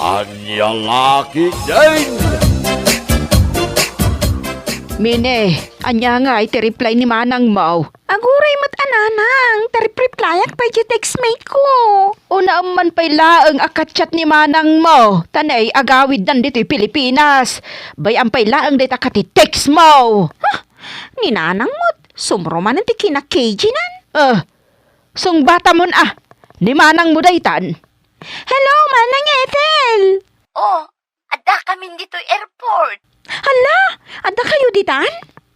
Anya laki din! Mine, anya nga iti reply ni manang mo. Aguray mat ananang, tarip-replyak pa iti textmate ko. Una man pa'y laeng akatsyat ni manang mo. Tanay, agawid nan dito'y Pilipinas. Bayang pa'y laeng dito akati text mo. Ni nanang mo't, sumro man ang tikina KG nan. Sung bata mon ni manang mo daytan. Hello, manang Ethel! Oh, ada kami dito airport. Hala, ada kayo ditan?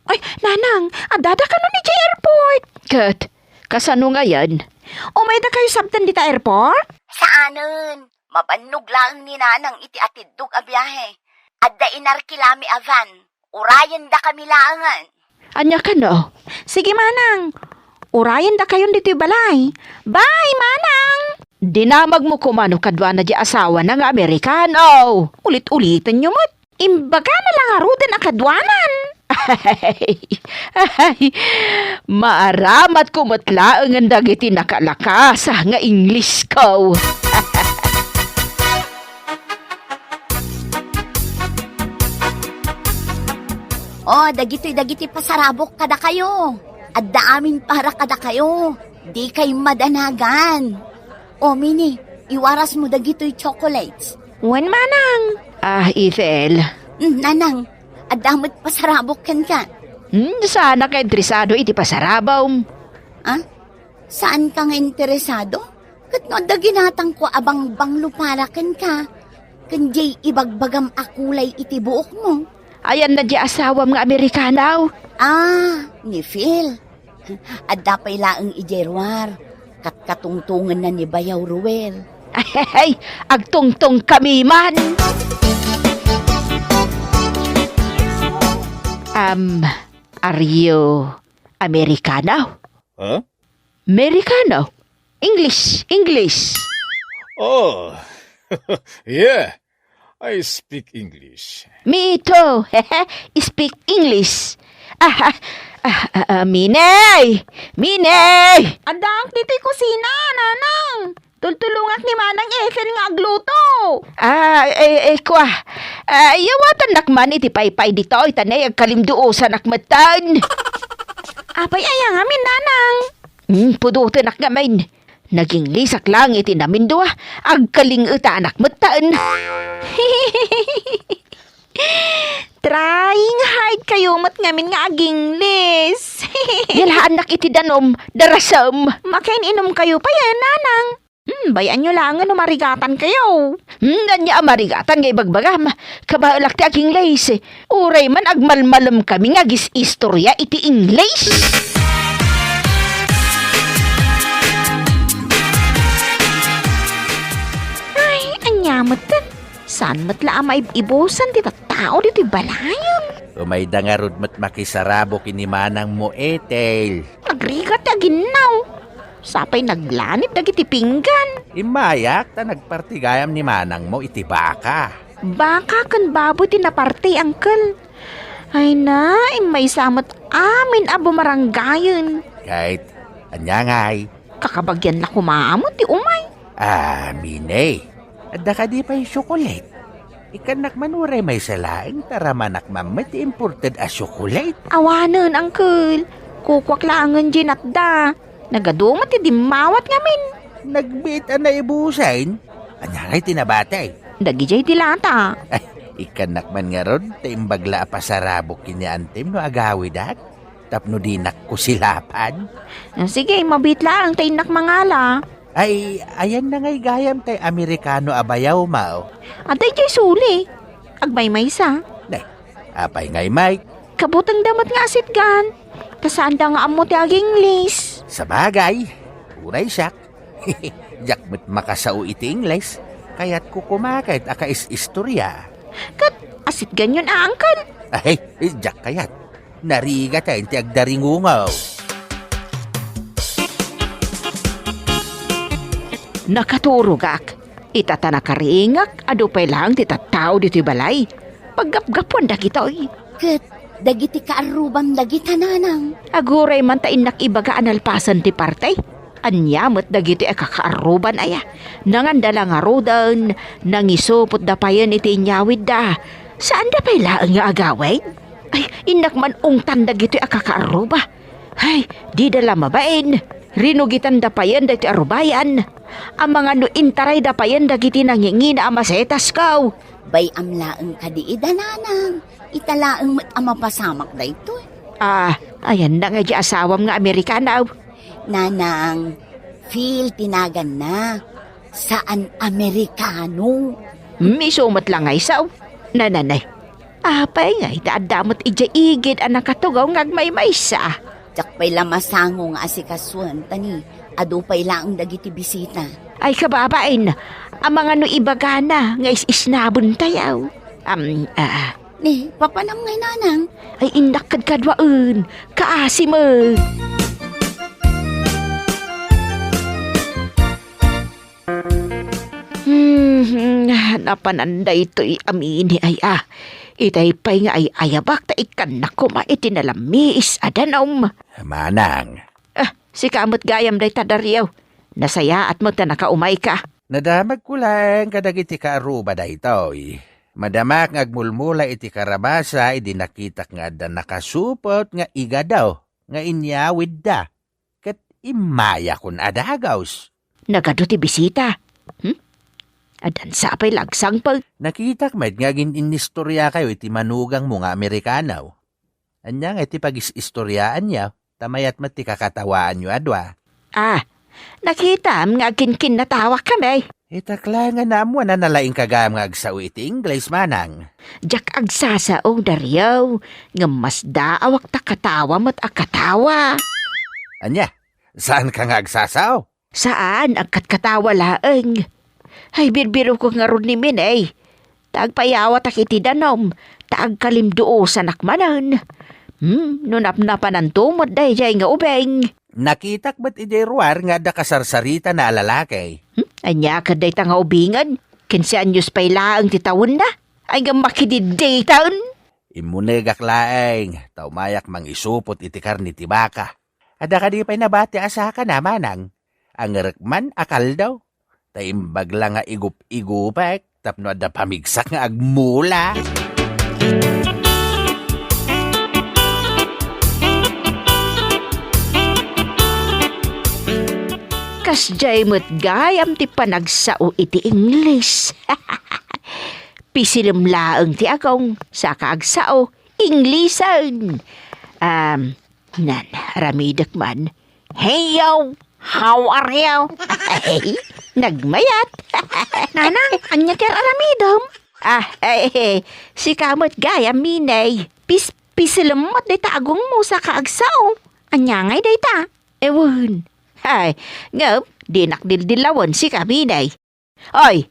Ay, nanang, adada ka nun iti airport. Kat, kasano nga yan? O may da kayo sabtan dita airport? Saanen? Mabannog lang ni nanang iti atidog a biyahe. Adda inarkilami avan. Urayan da kami laangan. Anya ka no? Sige, manang. Urayan da kayon dito balay. Bye, manang! Dinamag mo kumano kadwa na di asawa ng Amerikano. Ulit-ulitan nyo mo't. Imbaga na lang arudan akadwanan. Ay, maaramat ko matlaang ang dagiti nakalakasa nga English ko. Oh, dagiti pasarabok kada kayo. Adda amin para kada kayo. Di kay madanagan. O, Mini, iwaras mo dagito'y chocolates. Wan, manang. Ethel. Nanang, adamot pasarabok kan ka. Sana ka interesado iti pasarabaw. Saan ka nga interesado? Kat no, da ginatang ko abang bangluparakan ka. Kanjay ibagbagam akulay iti buok mo. Ayan na di asawa mga Amerikanaw. Ni Phil. Adda pa'y laang ijerwar. Katkatungtungan na ni Bayaw Ruel. Ay, agtungtong kami man. Are you Americano? Huh? Americano? English. Oh, yeah, I speak English. Me too. Speak English. Minay! Adang dito'y kusina, nanang. Tultulungak ni manang Ethel nga agluto. Kwa. Yawatan nakman iti paypay dito. Itanay agkalimduosan nakmatan. Apay ayang amin, nanang. Pudutan nakgamin. Naging lisak lang iti namin doa. Agkaling ita nakmatan. Trying hard kayo mat ngamin nga aging lis. Yalhaan nak iti danom. Darasam. Makain inom kayo pa yan, nanang. Bayan nyo lang ano marigatan kayo. Nanya marigatan nga ibagbagam. Kabalak ti aking lays. Uray man agmalmalam kami nga gis istorya iti English. Ay, anyamot din. Saan matla ama ibusan ti tao dito balayon. Umay dangarod mat makisarabo kini manang mo Ethel. Nagrigat aginaw. Sapay naglanit dagiti pinggan. Imayak ta nagpartigayam ni manang mo iti baka. Baka kan baboy tinaparte, uncle. Ay na, may samot amin abo maranggayon. Kahit anyangay. Kakabagyan na kumaamot ti umay. Mine. Adda ka di pa yung chocolate. Ikanak manuray may salaing taramanak mamat imported a chocolate. Awanan, uncle. Kukwak langan ginatda. Nagadumot ti dimawat ngamin. Nagbit na ibusain. Anyangay tinabatay. Dagijay dilata. Ay, ikanak man nga ron, taimbagla pasarabok kini antem no agawidat. Tapno dinak ko silapan. Sige, mabit lang tayo nakmangala. Ay, ayan na ngay gayam kay Amerikano abayaw mao. Atay jay suli. Agbay-may sa. Nay, apay ngay Mike. Kabutang damat nga asitgan. Kasanda nga amo ti aging lis. Sa bagay, uray siyak. Jakmet makasao iti Ingles, kaya't kukumakait aka istorya. Kat asit ganyan uncle. Ay, jak kayat. Nariga tayo ti agdaringungaw. Nakaturugak. Itata nakaringak. Ado pa'y lang titatao dito'y balay. Paggapgapuan da kito'y. Ket, dagiti kaarubam dagita nanang. Aguray man tain nakibaga analpasan ti partay. Anyamot dagiti kakaaruban aya. Nangandala nga rodan, nangisupot da payan iti inyawid da. Saan da pa'y laang nga agawin? Ay, inak man ungtan dagiti kakaaruba. Ay, di dala mabain. Rinugitan da payan dagiti arubayan. Ang mga no intaray da payan dagiti nangingina amasetas kaw. Bay amlaang kadiida nanang. Italaang mapasamak da ito. Ayan na nga di asawam nga Amerikanaw. Nanang, feel tinagan na. Saan Amerikano? Misumat lang ay saw. Nananay. Apay nga itaadamot ija igid ang nakatugaw ngagmay maysa. Tsakpay lamasango nga asikasuan tani. Ado pay laang dagiti bisita. Ay kababain, ang mga no ibagana nga isnabon tayaw. Ne, papanam ngay nanang. Ay indakad kadwaan, kaasi mo. Napananda ito'y amini ay Itay pa'y nga ay ayabak ta ikan na kuma itinalamis adanom. Manang, Si kamot gayam day tadaryaw. Nasaya at mo ta nakaumay ka. nadamag ko lang kadagiti kaaruba da itoy. Madamak ngagmulmula iti karabasa, idi nakitak nga da nakasupot nga iga daw, nga inyawid da. Kat imaya kun adagaws. Nagado ti bisita. Adan sa apay lagsang pag. Nakitak med nga inistorya kayo iti manugang mo nga Amerikanaw. Anya nga iti pag-istoryaan niya, tamayat mati kakatawaan nyo adwa. Nakita nga kinkin natawa kami. Itakla nga namo na nalaing kagam nga agsaw iti English manang. Jak agsasao daryaw. Nga mas daawak ta katawa mo't akatawa. Anya, saan ka nga agsasaw? Saan ang katkatawa laeng? Ay birbiro ko nga ron ni Minay. Tagpayawa takiti danom. Tagkalimduo sa nakmanan. Nunapnapan ang tumot day jay nga ubeng. Nakitak ba't idiruar nga da kasarsarita na alalaki? Anya ka day ta nga ubingan. Kinsi anyos pa'y laang titawon na. Ay nga makididay taon. Imunegak laeng, taumayak mang isupot iti karni ti baka. Ada ka di pa'y nabati asa ka na manang. Ang rekman akal daw. Taimbag lang nga igup-igupek, tapno ada pamigsak nga agmula. Kasjay mo't gayam ti panagsao iti English. Pisilim laang ti akong sa kaagsao Englishan. Nan, ramidak man. Hey yo, how are you? Ay, nagmayat. Nanang, anya ti aramidom? Si kamot gayam minay. Pisilemot day ta agong mo sa kaagsaw. Anya ngay day ta? Ewan. Ay, ngap, dinakdildilawon si kaminay. Oy,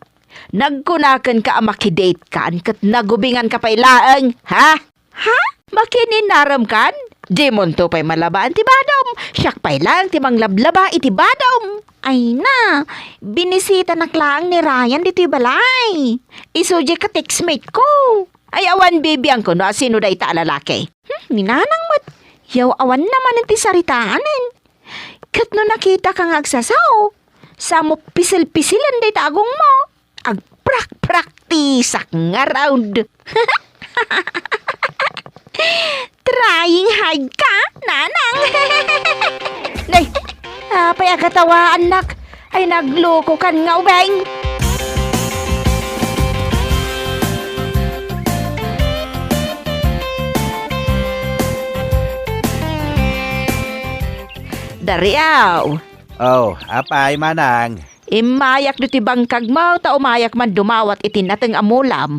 nagkunakan ka makidate kan kat nagubingan ka pa'y laang, ha? Ha? Makininaram kan? Di mon to pa'y malabaan ti badom. Siyak pa'y lang ti manglablaba iti badom. Ay na, binisita naklaang ni Ryan dito'y balay. Isuje ka textmate ko. Ay awan bibiyang ko no sino day ta lalaki. Ninanang mat, yaw awan naman ti saritaanin. Kat no nakita kang agsasaw, sa mo pisil-pisilan day tagong mo. Agprak-praktisak nga round. Trying hard ka, nanang. Nay, paya katawa anak. Ay nagloko kan nga ubeng. Dariaw. Oh, apay manang. Imayak do ti bangkag mo, ta umayak man dumawat iti nateng amulam.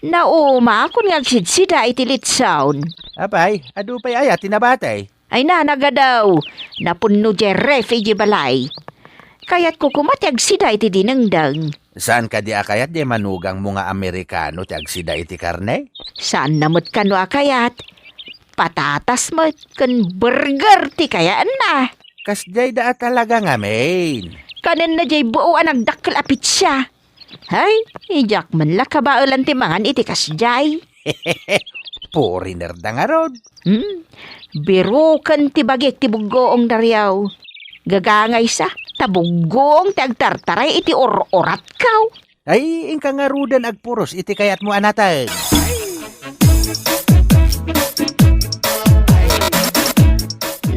Nauma, kun nga sidsida iti litsawn. Apay, adu pa'y ayat tinabatay. Ay naga daw, napunno di ref iji balay. Kaya't kukumatyag sida iti dinengdang. Saan ka di akayat di manugang mga Amerikano ti agsida iti karne? Saan namot ka no akayat? Patatas mo kan burger ti kayaan na. Kasjay da talaga nga main. Kanan na jay buo ang nagdakkel apit siya. Hay, ijak man la kabaulan ti mangan iti kasjay. Foreigner da nga rod. Birukan ti bagik ti bugoong daryaw. Gagangay sa, tabugong tagtartaray iti or-orat kaw. Ay, ingka nga rudan agpuros, iti kayat mo anatan.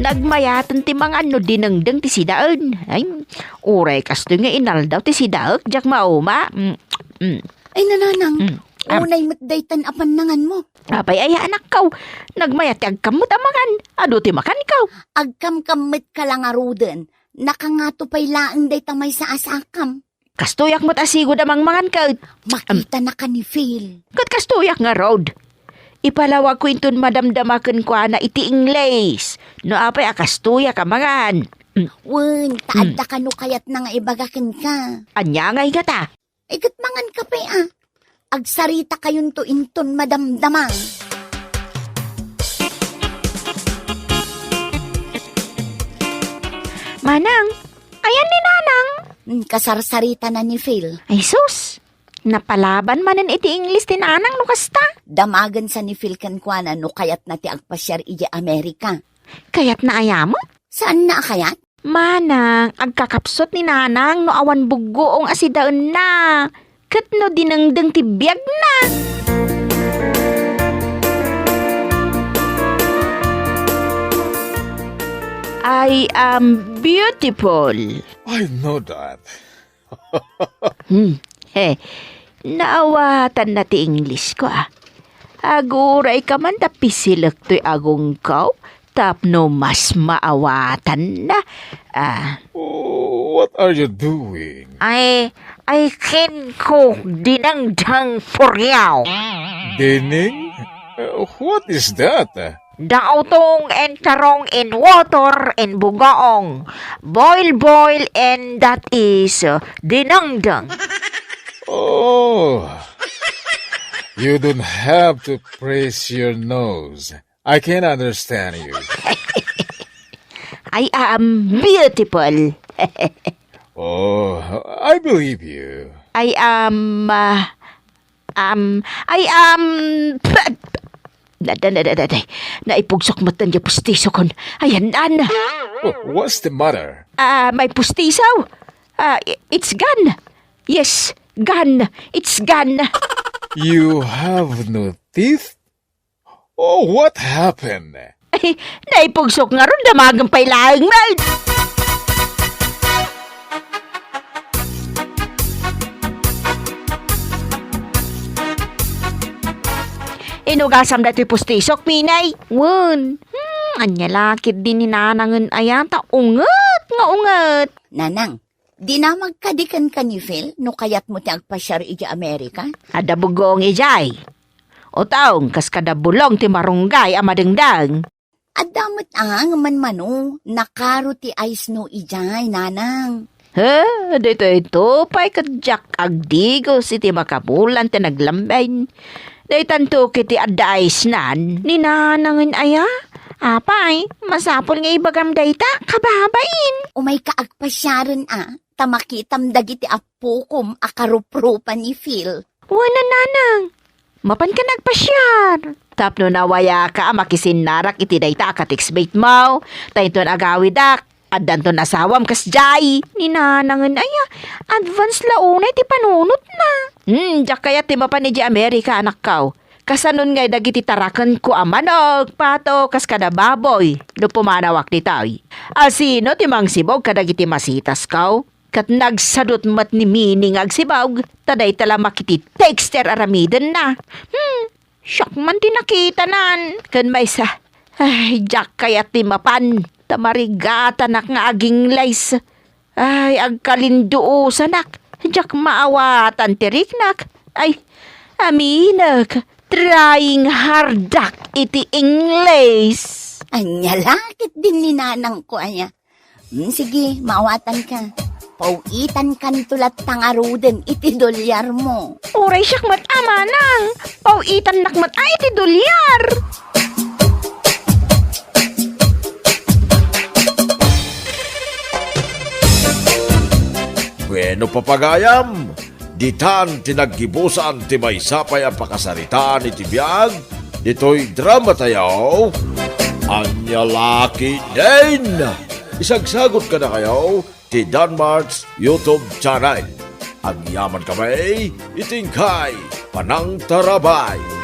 Nagmayatan ti mga ano dinengdeng ti sidaan. Ay, uray kasto nga inaldaw ti sidaak, jak mauma. Ay nananang, am- unay matdaytan apan nangan mo. Apay ay anak kaw, nagmayat ti agkamot amangan. Ado ti makan kaw. Agkam-kamit ka lang aruden. Nakangato pa'y laang day tamay sa asakam. Kastuyak mo't asigod amang mangan kaw. Makita na ka ni Phil. Kat kastuyak nga road. Ipalawag ko inton madamdamaken ko na iti Ingles. No apay akastuyak amangan. Wen, taad ka no kayat na nga ibagakin ka. Anya ngay nga ta. Ay mangan ka pa Agsarita kayon to inton madamdamang. Manang, ayan ni Nanang. Kasarsarita na ni Phil. Ay sus, napalaban manen iti English ti Nanang no kasta. Damagan sa ni Phil kankwana no kayat na ti agpasyar iji Amerika. Kayat na ayamo? Saan na kayat? Manang, agkakapsot ni Nanang no awan bugoong asidaon na. Kat no dinengdeng ti biyag na. I am beautiful. I know that. Naawatan na ti English ko Aguray ka man tapisilak to'y agong kaw. Tapno mas maawatan na. Oh, what are you doing? I can cook dinangdang puryaw. Dining? What is that? Daotong and tarong in water and bugaong. Boil and that is dinangdang. Oh, you don't have to praise your nose. I can understand you. I am beautiful. Oh, I believe you. I am naipugsok matan di pustiso kon. Ayan, Ana. Oh, what's the matter? May pustisaw. It's gone. Yes, gone. It's gone. You have no teeth? Oh, what happened? Ay, naipugsok nga ron, damagang pailaang man. Inugasam na ito'y pustisok, Pinay. Wen, anya lakit din ni Nanangan ayata. Unget nga unget. Nanang, di na magkadikan ka ni Phil no kayat mo ti agpasyar iji Amerika? Ada bugong ijay. O taong, kas kada bulong ti marunggay amadengdang. At damat ang manmano, nakaro ti ice no ijay, nanang. Dito ito, pa'y kadyak agdigo si ti makabulan ti naglambayn. Day tanto kiti adda nan. Ni Nanangan aya. Apay, masapol nga ibagam dayta, kababain. Umay kaagpasyaran tamakitam dagiti apukom akarupropa ni Phil. Wala Nanang. Mapan ka nagpasyar. Tapno nawaya ka makisinarak iti dayta katiksbait mo. Tainton agawidak. At danton asawam kas jay. Ni Nanangan aya. Advance launay ti panunot na. Jak kaya ti mapan iti Amerika anak kaw. Kasanon ngay dagiti tarakan ko amanog, pato, kas kada baboy. No pumanawak ti taoy. Asino ti mang sibog kadagiti masitas kaw. Kat nagsadot mat ni mining agsibog. Taday tala makiti texter aramiden na. Siyak man ti nakita nan. Kan may sa. Ay, jak kaya ti mapan. Tamarigata nak nga aging lays. Ay, agkalinduo sanak. Jak maawatan ti riknak. Ay, aminak. Trying hardak iti Ingles. Anya lakit din ni nanang ko aya. Sige, maawatan ka. Pauitan kan tulat tangaruden iti dolyar mo. Uray siyak mat amanang. Pauitan nakmat ay ti dolyar. Bueno, papagayam. Ditan tinaggibusan ti may sapay ang pakasaritaan iti biyag. Dito'y drama tayo. Anya laki din. isagsagot ka na kayo ti Danmarks YouTube channel. Agyaman kami, itingkay, panang tarabay.